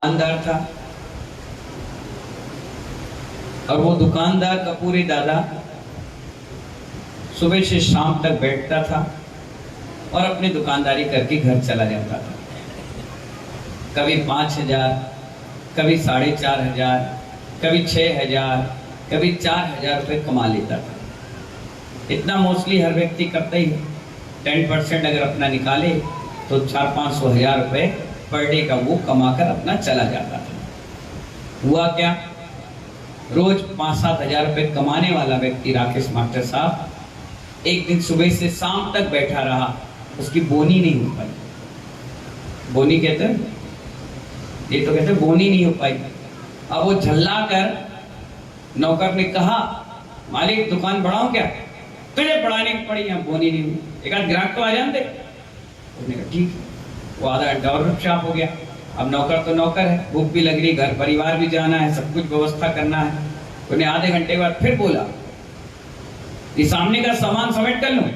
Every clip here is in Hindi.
दुकानदार था और वो दुकानदार कपूरी दादा सुबह से शाम तक बैठता था और अपनी दुकानदारी करके घर चला जाता था। कभी 5,000, कभी 4,500, कभी 6,000, कभी 4,000 रुपये कमा लेता था। इतना मोस्टली हर व्यक्ति करता ही है। 10% अगर अपना निकाले तो 400-500 हज़ार रुपये पर डे का वो कमाकर अपना चला जाता था। हुआ क्या, रोज 5-7 हज़ार रुपये कमाने वाला व्यक्ति राकेश मास्टर साहब एक दिन सुबह से शाम तक बैठा रहा, उसकी बोनी नहीं हो पाई। बोनी कहते हैं, ये तो कहते बोनी नहीं हो पाई। अब वो झल्ला कर नौकर ने कहा, मालिक दुकान बढ़ाऊं क्या? तुझे बढ़ाने की पड़ी, यहाँ बोनी नहीं हुई, एक आध ग्राहक तो आ जाते। उसने कहा ठीक है। वो आधा घंटा और चुपचाप हो गया। अब नौकर तो नौकर है, भूख भी लग रही, घर परिवार भी जाना है, सब कुछ व्यवस्था करना है। उन्हें आधे घंटे बाद फिर बोला, ये सामने का सामान समेट कर लूं?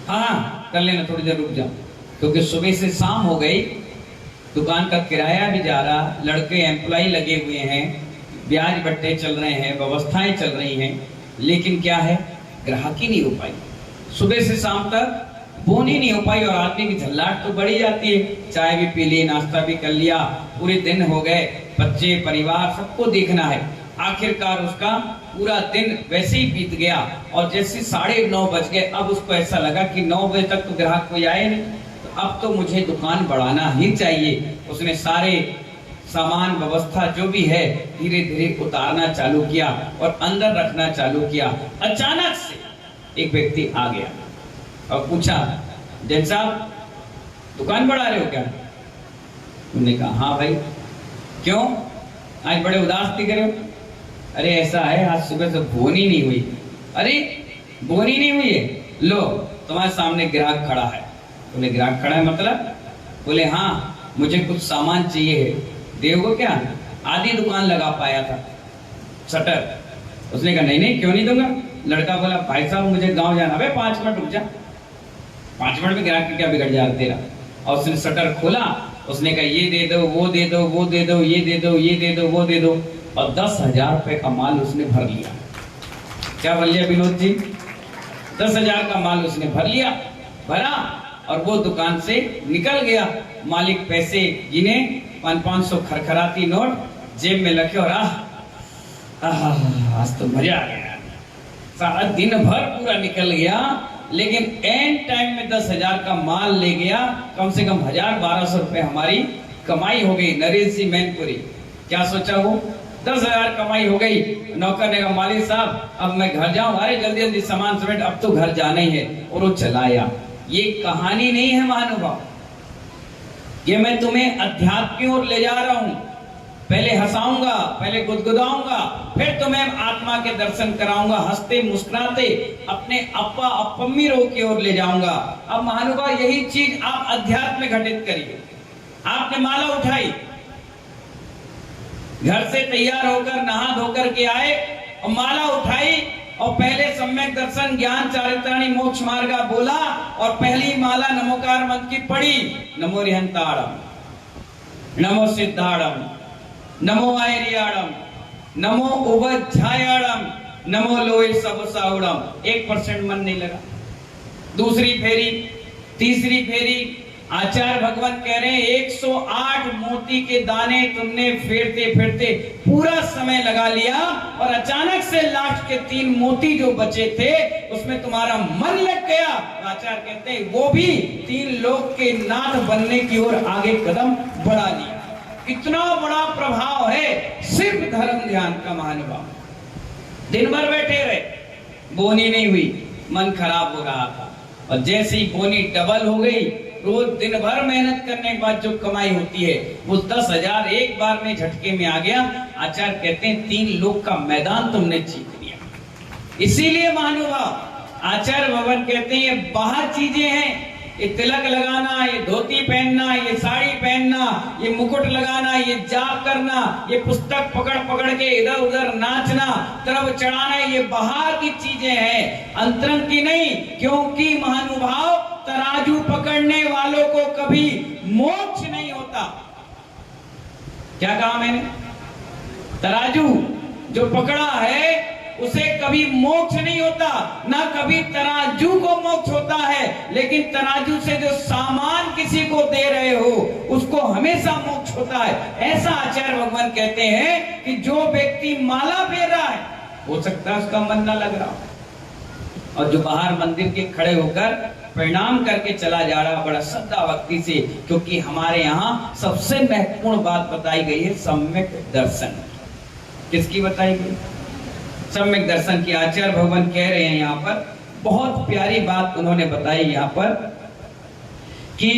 हाँ कर लेना, थोड़ी देर रुक जाओ। क्योंकि सुबह से शाम हो गई, दुकान का किराया भी जा रहा, लड़के एम्प्लॉय लगे हुए हैं, ब्याज बट्टे चल रहे हैं, व्यवस्थाएं चल रही हैं, लेकिन क्या है, ग्राहकी नहीं हो पाई। सुबह से शाम तक बोनी नहीं हो पाई और आदमी की झल्लाहट तो बढ़ी जाती है। चाय भी पी ली, नाश्ता भी कर लिया, पूरे दिन हो गए, बच्चे परिवार सबको देखना है। आखिरकार उसका पूरा दिन वैसे ही बीत गया और जैसे 9:30 बज गए, अब उसको ऐसा लगा कि 9 बजे तक तो ग्राहक कोई आए नहीं, तो अब तो मुझे दुकान बढ़ाना ही चाहिए। उसने सारे सामान व्यवस्था जो भी है धीरे धीरे उतारना चालू किया और अंदर रखना चालू किया। अचानक से एक व्यक्ति आ गया और पूछा, जैन साहब दुकान बढ़ा रहे हो क्या? उन्होंने कहा हाँ भाई। क्यों, आज बड़े उदास दिख रहे हो? अरे ऐसा है, आज सुबह से बोनी नहीं हुई। अरे बोनी नहीं हुई है? लो तुम्हारे सामने ग्राहक खड़ा है। बोले ग्राहक खड़ा है मतलब? बोले हाँ, मुझे कुछ सामान चाहिए है, देओगे क्या? आधी दुकान लगा पाया था शटर। उसने कहा नहीं नहीं क्यों नहीं दूंगा। लड़का बोला भाई साहब मुझे गांव जाना। अबे 5 मिनट रुक जा, 5 मिनट में ग्राहक क्या बिगड़ जा रहा तेरा। और उसने शटर खोला, उसने कहा ये दे दो, वो दे दो, वो दे दो, ये दे दो, ये दे दो, वो दे दो, और 10,000 रुपए का माल उसने भर लिया। क्या भर लिया विनोद जी? 10,000 का माल उसने भर लिया, भरा और वो दुकान से निकल गया। मालिक पैसे गिने, 500 खरखराती नोट जेब में रखे और आज तो मजा आ गया। सारा दिन भर पूरा निकल गया, लेकिन एंड टाइम में 10,000 का माल ले गया। कम से कम 1,000-1,200 रुपए हमारी कमाई हो गई। नरेश जी मैनपुरी, क्या सोचा वो? 10,000 कमाई हो गई। नौकर ने कहा मालिक साहब अब मैं घर जाऊं। अरे जल्दी जल्दी सामान समेट, अब तो घर जाना ही है। और वो चलाया। ये कहानी नहीं है महानुभाव, ये मैं तुम्हें अध्यात्म की ओर ले जा रहा हूं। पहले हंसाऊंगा, पहले गुदगुदाऊंगा, फिर तुम्हें आत्मा के दर्शन कराऊंगा। हंसते मुस्कुराते अपने अप्पा अप्पम्मी रो की ओर ले जाऊंगा। अब महानुभाव यही चीज आप अध्यात्म में घटित करिए। आपने माला उठाई, घर से तैयार होकर नहा धोकर के आए और माला उठाई और पहले सम्यक दर्शन ज्ञान चारित्राणी मोक्ष मार्गा बोला और पहली माला नमोकार मंत्र की पढ़ी। नमो रिहंताड़म, नमो सिद्धाड़म, नमो आयरियाड़म, नमो उवज्झायाड़म, नमो लोय सबसाउड़म। 1% मन नहीं लगा। दूसरी फेरी, तीसरी फेरी, आचार्य भगवान कह रहे हैं 108 मोती के दाने तुमने फेरते फेरते पूरा समय लगा लिया और अचानक से लास्ट के 3 मोती जो बचे थे उसमें तुम्हारा मन लग गया। आचार्य कहते हैं वो भी 3 लोक के नाथ बनने की ओर आगे कदम बढ़ा दिया। इतना बड़ा प्रभाव है सिर्फ धर्म ध्यान का महानुभाव। दिन भर बैठे रहे, बोनी नहीं हुई, मन खराब हो रहा था। और जैसे ही बोनी डबल हो गई, रोज दिन भर मेहनत करने के बाद जो कमाई होती है वो 10,000 एक बार में झटके में आ गया। आचार्य कहते हैं 3 लोक का मैदान तुमने जीत लिया। इसीलिए महानुभाव आचार्य भगवान कहते हैं ये बाहर चीजें हैं, ये तिलक लगाना, ये धोती पहनना, ये साड़ी पहनना, ये मुकुट लगाना, ये जाप करना, ये पुस्तक पकड़ पकड़ के इधर उधर नाचना, तरफ चढ़ाना, ये बाहर की चीजें हैं, अंतरंग की नहीं। क्योंकि महानुभाव तराजू पकड़ने वालों को कभी मोक्ष नहीं होता। क्या कहा मैंने? तराजू जो पकड़ा है उसे कभी मोक्ष नहीं होता, ना कभी तराजू को मोक्ष होता है, लेकिन तराजू से जो सामान किसी को दे रहे हो उसको हमेशा मोक्ष होता है। ऐसा आचार्य भगवान कहते हैं कि जो व्यक्ति माला फेर रहा है, हो सकता है उसका मन ना लग रहा हो, और जो बाहर मंदिर के खड़े होकर प्रणाम करके चला जा रहा बड़ा श्रद्धा भक्ति से, क्योंकि हमारे यहाँ सबसे महत्वपूर्ण बात बताई गई है सम्यक दर्शन। किसकी बताई गई? सम्यक दर्शन की। आचार्य भगवान कह रहे हैं यहाँ पर बहुत प्यारी बात उन्होंने बताई यहाँ पर कि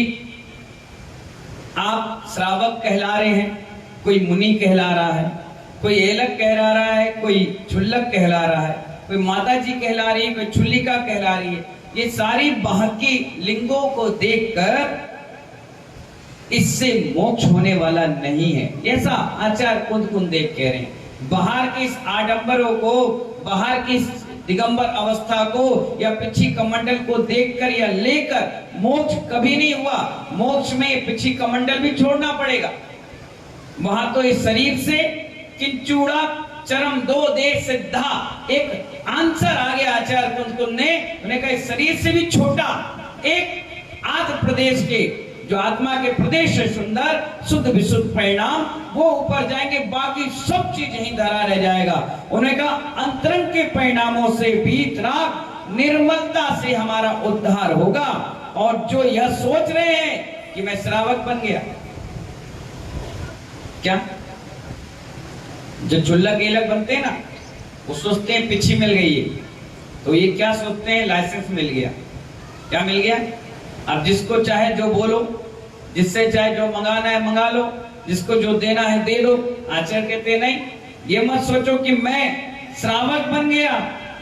आप श्रावक कहला रहे हैं, कोई मुनि कहला रहा है, कोई एलक कहला रहा है, कोई छुल्लक कहला रहा है, कोई माता जी कहला रही है, कोई छुल्लिका कहला रही है। ये सारी बाहकी लिंगों को देखकर इससे मोक्ष होने वाला नहीं है, ऐसा आचार्य कुंद कुंदेव कह रहे हैं। बाहर के इस आडंबरों को, बाहर की इस दिगंबर अवस्था को या पिछी कमंडल को देखकर या लेकर मोक्ष कभी नहीं हुआ। मोक्ष में पिछी कमंडल भी छोड़ना पड़ेगा। वहां तो इस शरीर से किंचूड़ा चरम दो देश सिद्धा एक आंसर आ गया आचार्य कुंद ने। उन्होंने कहा इस शरीर से भी छोटा एक आध प्रदेश के जो आत्मा के प्रदेश है सुंदर शुद्ध विशुद्ध परिणाम, वो ऊपर जाएंगे, बाकी सब चीज यहीं धरा रह जाएगा। उन्होंने कहा अंतरंग के परिणामों से भीतराग निर्मलता से हमारा उद्धार होगा। और जो यह सोच रहे हैं कि मैं श्रावक बन गया, क्या जो चुल्लक एलक बनते हैं ना, वो सोचते हैं पिछी मिल गई है, तो ये क्या सोचते हैं लाइसेंस मिल गया। क्या मिल गया? अब जिसको चाहे जो बोलो, जिससे चाहे जो मंगाना है मंगा लो, जिसको जो देना है दे दो। आचार्य कहते नहीं, ये मत सोचो कि मैं श्रावक बन गया,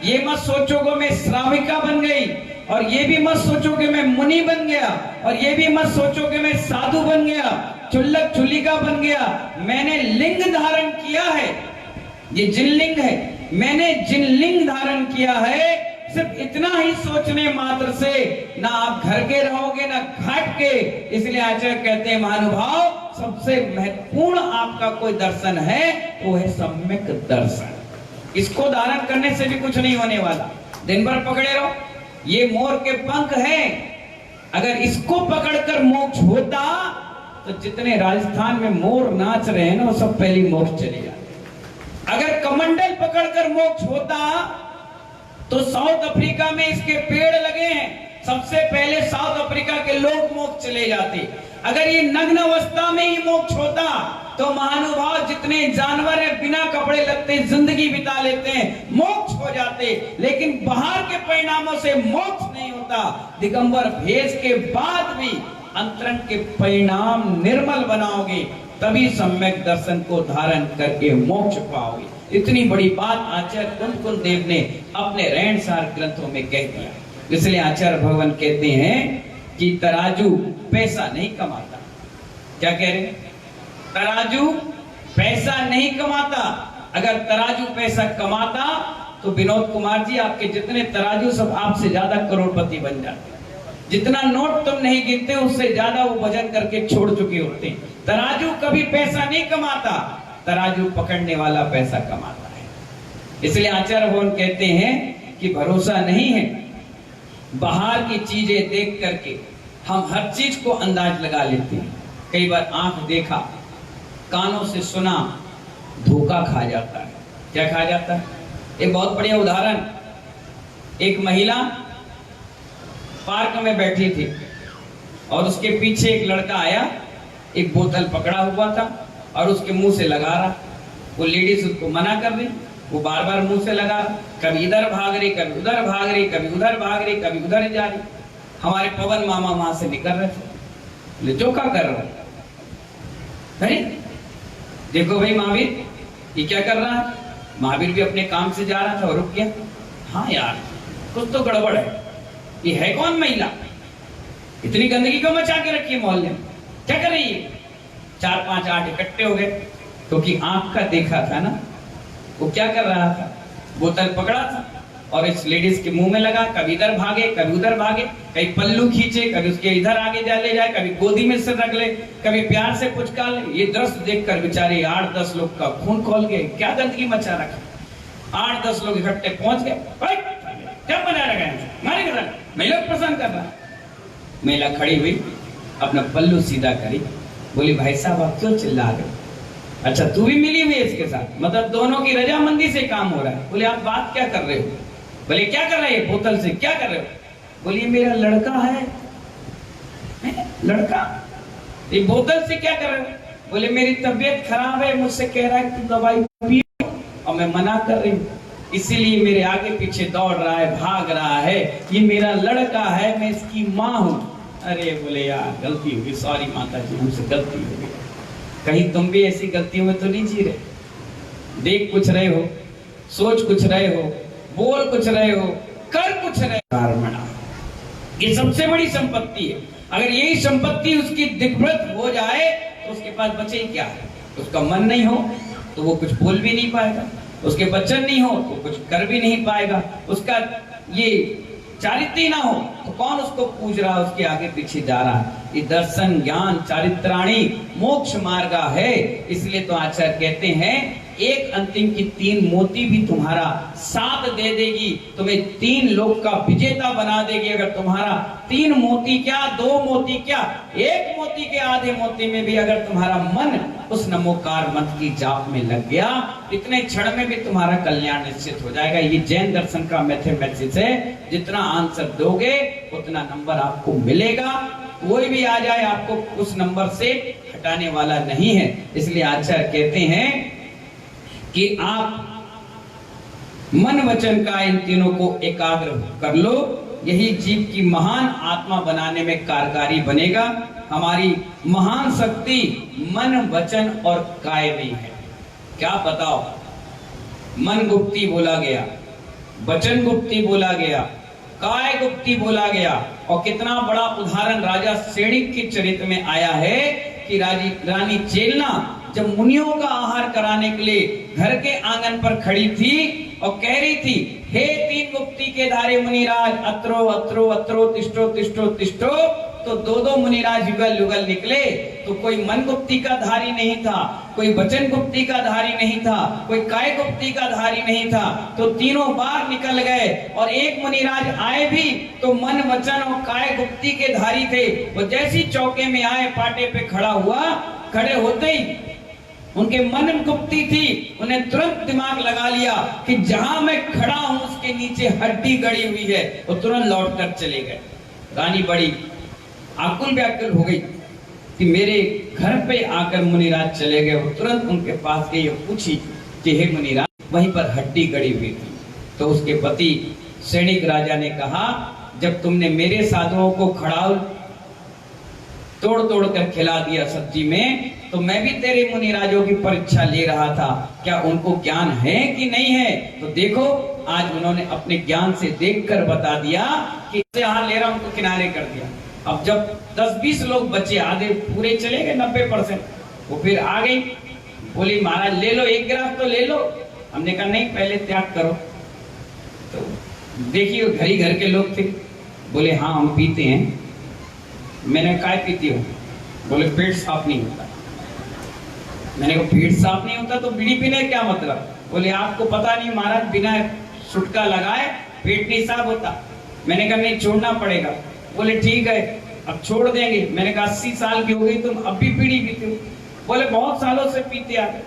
ये मत सोचो कि मैं श्राविका बन गई, और ये भी मत सोचो कि मैं मुनि बन गया, और ये भी मत सोचो कि मैं साधु बन गया, चुल्लक चुल्लिका बन गया। मैंने लिंग धारण किया है, ये जिन लिंग है, मैंने जिन लिंग धारण किया है, सिर्फ इतना ही सोचने मात्र से ना आप घर के रहोगे ना घाट के। इसलिए आचार्य कहते हैं महानुभाव, सबसे महत्वपूर्ण आपका कोई दर्शन है वो है सम्यक दर्शन। इसको धारण करने से भी कुछ नहीं होने वाला, दिन भर पकड़े रहो। ये मोर के पंख हैं, अगर इसको पकड़कर मोक्ष होता तो जितने राजस्थान में मोर नाच रहे हैं ना, वो सब पहली मोक्ष चले जाते। अगर कमंडल पकड़कर मोक्ष होता तो साउथ अफ्रीका में इसके पेड़ लगे हैं, सबसे पहले साउथ अफ्रीका के लोग मोक्ष चले जाते। अगर ये नग्न अवस्था में ही मोक्ष होता तो महानुभाव जितने जानवर हैं बिना कपड़े लगते जिंदगी बिता लेते हैं, मोक्ष हो जाते। लेकिन बाहर के परिणामों से मोक्ष नहीं होता। दिगंबर भेष के बाद भी अंतरंग के परिणाम निर्मल बनाओगे, तभी सम्यक दर्शन को धारण करके मोक्ष पाओगे। इतनी बड़ी बात आचार्य कुंद कुंदेव ने अपने रहनसार ग्रंथों में कह दिया। इसलिए आचार्य भगवान कहते हैं कि तराजू पैसा नहीं कमाता। क्या कह रहे हैं? तराजू पैसा नहीं कमाता। अगर तराजू पैसा कमाता तो विनोद कुमार जी आपके जितने तराजू सब आपसे ज्यादा करोड़पति बन जाते। जितना नोट तुम नहीं गिनते उससे ज्यादा वो वजन करके छोड़ चुके होते हैं। तराजू कभी पैसा नहीं कमाता, तराजू पकड़ने वाला पैसा कमाता है। इसलिए आचार्य भगवान कहते हैं कि भरोसा नहीं है। बाहर की चीजें देख करके हम हर चीज को अंदाज लगा लेते हैं। कई बार आंख देखा, कानों से सुना, धोखा खा जाता है। क्या खा जाता है? एक बहुत बढ़िया उदाहरण, एक महिला पार्क में बैठी थी और उसके पीछे एक लड़का आया, एक बोतल पकड़ा हुआ था और उसके मुंह से लगा रहा। वो लेडीज उसको मना कर रही, वो बार बार मुंह से लगा रहा, कभी इधर भाग रही, कभी उधर भाग रही, कभी उधर भाग रही, कभी उधर जा रही। हमारे पवन मामा वहां से निकल रहे थे, जो क्या कर रहा है, देखो भाई महावीर ये क्या कर रहा है। महावीर भी अपने काम से जा रहा था और रुक गया। हाँ यार कुछ तो गड़बड़ है, ये है कौन महिला, इतनी गंदगी क्यों मचा के रखी है मोहल्ले में, क्या कर रही है। 4 5 8 इकट्ठे हो गए, क्योंकि आंख का देखा था ना। वो क्या कर रहा था, बोतल पकड़ा था और इस लेडीज के मुंह में लगा, कभी इधर भागे कभी उधर भागे, कभी पल्लू खींचे, कभी उसके इधर आगे ले जाए, कभी गोदी में सिर रख ले, कभी प्यार से पुचका ले। ये दृश्य देखकर बेचारे 8-10 लोग का खून खोल गए। क्या गंदगी मचा रखा। 8-10 लोग इकट्ठे पहुंच गए, क्या बना रखा है, मारे कर रहा, महिला पसंद कर रहा। महिला खड़ी हुई, अपना पल्लू सीधा करी, बोली भाई साहब आप क्यों चिल्ला रहे हो? अच्छा तू भी मिली हुई है इसके साथ, मतलब दोनों की रजामंदी से काम हो रहा है। बोले आप बात क्या कर रहे हो? बोले क्या कर रहे हो? बोतल से क्या कर रहे हो? बोलिए मेरा लड़का है। लड़का? ये बोतल से क्या कर रहे हो? बोले मेरी तबीयत खराब है, मुझसे कह रहा है कि दवाई पियो और मैं मना कर रही हूँ, इसीलिए मेरे आगे पीछे दौड़ रहा है, भाग रहा है। ये मेरा लड़का है, मैं इसकी माँ हूँ। अरे बोले यार गलती होगी, सॉरी माता जी हमसे गलती हो गई। कहीं तुम भी ऐसी गलतियों में तो नहीं जी रहे? देख कुछ रहे हो, सोच कुछ रहे हो, बोल कुछ रहे हो, कर कुछ रहे हो। ये सबसे बड़ी संपत्ति है। अगर यही संपत्ति उसकी दिग्भ्रत हो जाए तो उसके पास बचे ही क्या है? उसका मन नहीं हो तो वो कुछ बोल भी नहीं पाएगा, उसके वचन नहीं हो तो कुछ कर भी नहीं पाएगा, उसका ये चारित्र ना हो तो कौन उसको पूज रहा है, उसके आगे पीछे जा रहा है। ये दर्शन ज्ञान चारित्राणी मोक्ष मार्ग है। इसलिए तो आचार्य कहते हैं एक अंतिम की 3 मोती भी तुम्हारा साथ दे देगी, तुम्हें 3 लोक का विजेता बना देगी। अगर तुम्हारा 3 मोती क्या 2 मोती क्या 1 मोती के आधे मोती में भी अगर तुम्हारा मन उस नमोकार मंत्र की जाप में लग गया, इतने क्षण में भी तुम्हारा कल्याण निश्चित हो जाएगा। ये जैन दर्शन का मैथमेटिक्स है। जितना आंसर दोगे उतना नंबर आपको मिलेगा। कोई भी आ जाए आपको उस नंबर से हटाने वाला नहीं है। इसलिए आचार्य कहते हैं कि आप मन वचन का इन तीनों को एकाग्र कर लो, यही जीव की महान आत्मा बनाने में कारगारी बनेगा। हमारी महान शक्ति मन वचन और काय में है। क्या बताओ, मन गुप्ती बोला गया, वचन गुप्ती बोला गया, काय गुप्ती बोला गया, और कितना बड़ा उदाहरण राजा सैनिक के चरित्र में आया है कि रानी चेलना जब मुनियों का आहार कराने के लिए घर के आंगन पर खड़ी थी और कह रही थी, हे 3 गुप्ती के धारे मुनिराज, अत्रो अत्रो अत्रो तिष्ठो तिष्ठो तिष्ठो, तो 2-2 मुनिराज युगल युगल निकले। तो कोई मन गुप्ती का धारी नहीं था, कोई वचन गुप्ती का धारी नहीं था, कोई काय गुप्ती का धारी नहीं था, तो तीनों बार निकल गए। और एक मुनिराज आए भी तो मन वचन और काय गुप्ती के धारी थे। वो जैसी चौके में आए, पाटे पे खड़ा हुआ, खड़े होते ही उनके मन गुप्ती थी, उन्हें तुरंत दिमाग लगा लिया कि जहां मैं खड़ा हूं उसके नीचे हड्डी गड़ी हुई है। वो तुरंत लौट कर चले गए। रानी बड़ी आकुल व्याकुल हो गई कि मेरे घर पे आकर मुनिराज चले गए। वो तुरंत उनके पास गई और पूछी कि हे मुनिराज, वहीं पर हड्डी गड़ी हुई थी। तो उसके पति सैनिक राजा ने कहा, जब तुमने मेरे साधुओं को खड़ाउल तोड़ तोड़ कर खिला दिया सब्जी में, तो मैं भी तेरे मुनिराजों की परीक्षा ले रहा था, क्या उनको ज्ञान है कि नहीं है। तो देखो आज उन्होंने अपने ज्ञान से देखकर बता दिया कि इससे आहार ले रहा हूं, उनको किनारे कर दिया। अब जब 10-20 लोग बचे, आधे पूरे चले गए 90%, वो फिर आ गई, बोली महाराज ले लो, 1 गिलास तो ले लो। हमने कहा नहीं, पहले त्याग करो। तो देखिए घर ही घर के लोग थे, बोले हाँ हम पीते हैं। मैंने काय पीती हो? बोले पेट साफ नहीं होता। मैंने कहा पेट साफ नहीं होता तो बीड़ी पीने क्या मतलब? बोले आपको पता नहीं महाराज, बिना सुटका लगाए पेट नहीं साफ होता। मैंने कहा नहीं, छोड़ना पड़ेगा। बोले ठीक है अब छोड़ देंगे। मैंने कहा 80 साल की हो गई, तुम अब भी बीड़ी पीते हो? बोले बहुत सालों से पीते आ गए।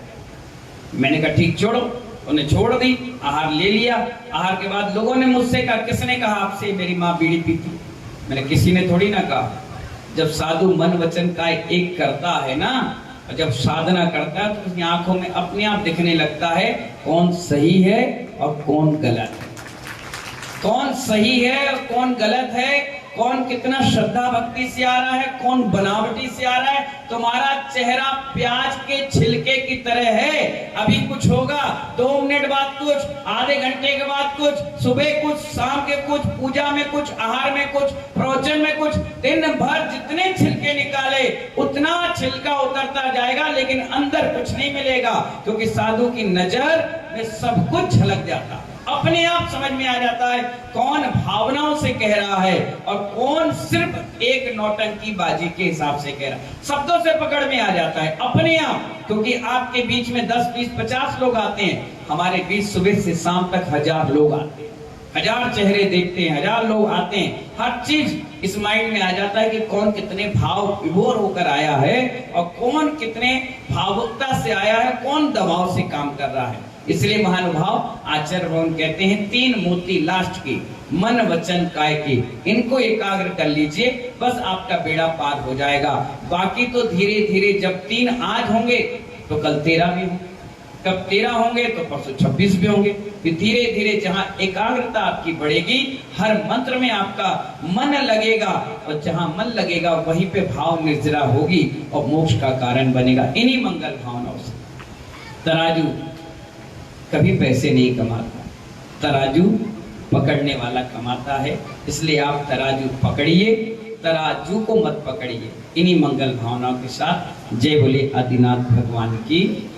मैंने कहा ठीक छोड़ो। उन्हें छोड़ दी, आहार ले लिया। आहार के बाद लोगों ने मुझसे कहा, किसने कहा आपसे मेरी माँ बीड़ी पीती? मैंने किसी ने थोड़ी ना कहा। जब साधु मन वचन का एक करता है ना, और जब साधना करता है तो उसकी आंखों में अपने आप दिखने लगता है कौन सही है और कौन गलत है, कौन सही है और कौन गलत है, कौन कितना श्रद्धा भक्ति से आ रहा है, कौन बनावटी से आ रहा है। तुम्हारा चेहरा प्याज के छिलके की तरह है। अभी कुछ होगा, 2 मिनट बाद कुछ, आधे घंटे के बाद कुछ, सुबह कुछ, शाम के कुछ, पूजा में कुछ, आहार में कुछ, प्रवचन में कुछ। दिन भर जितने छिलके निकाले उतना छिलका उतरता जाएगा, लेकिन अंदर कुछ नहीं मिलेगा, क्योंकि साधु की नजर में सब कुछ झलक जाता है। अपने आप समझ में आ जाता है कौन भावनाओं से कह रहा है और कौन सिर्फ एक नौटंकी बाजी के हिसाब से कह रहा है। शब्दों से पकड़ में आ जाता है अपने आप, क्योंकि आपके बीच में 10, 20, 50 लोग आते हैं, हमारे बीच सुबह से शाम तक 1000 लोग आते हैं, 1000 चेहरे देखते हैं, 1000 लोग आते हैं। हर चीज इस माइंड में आ जाता है कि कौन कितने भाव विभोर होकर आया है और कौन कितने भावुकता से आया है, कौन दबाव से काम कर रहा है। इसलिए महानुभाव आचार्य भगवान कहते हैं 3 मोती लास्ट के, मन वचन काय के, इनको एकाग्र कर लीजिए, बस आपका बेड़ा पार हो जाएगा। बाकी तो धीरे धीरे जब 3 आज होंगे तो कल 13 भी होंगे, कब 13 होंगे तो परसों 26 भी होंगे। फिर धीरे धीरे जहां एकाग्रता आपकी बढ़ेगी, हर मंत्र में आपका मन लगेगा और जहां मन लगेगा वहीं पे भाव निर्जरा होगी और मोक्ष का कारण बनेगा इन्हीं मंगल भावनाओं से। तराजू कभी पैसे नहीं कमाता, तराजू पकड़ने वाला कमाता है। इसलिए आप तराजू पकड़िए, तराजू को मत पकड़िए। इन्हीं मंगल भावनाओं के साथ जय बोले आदिनाथ भगवान की।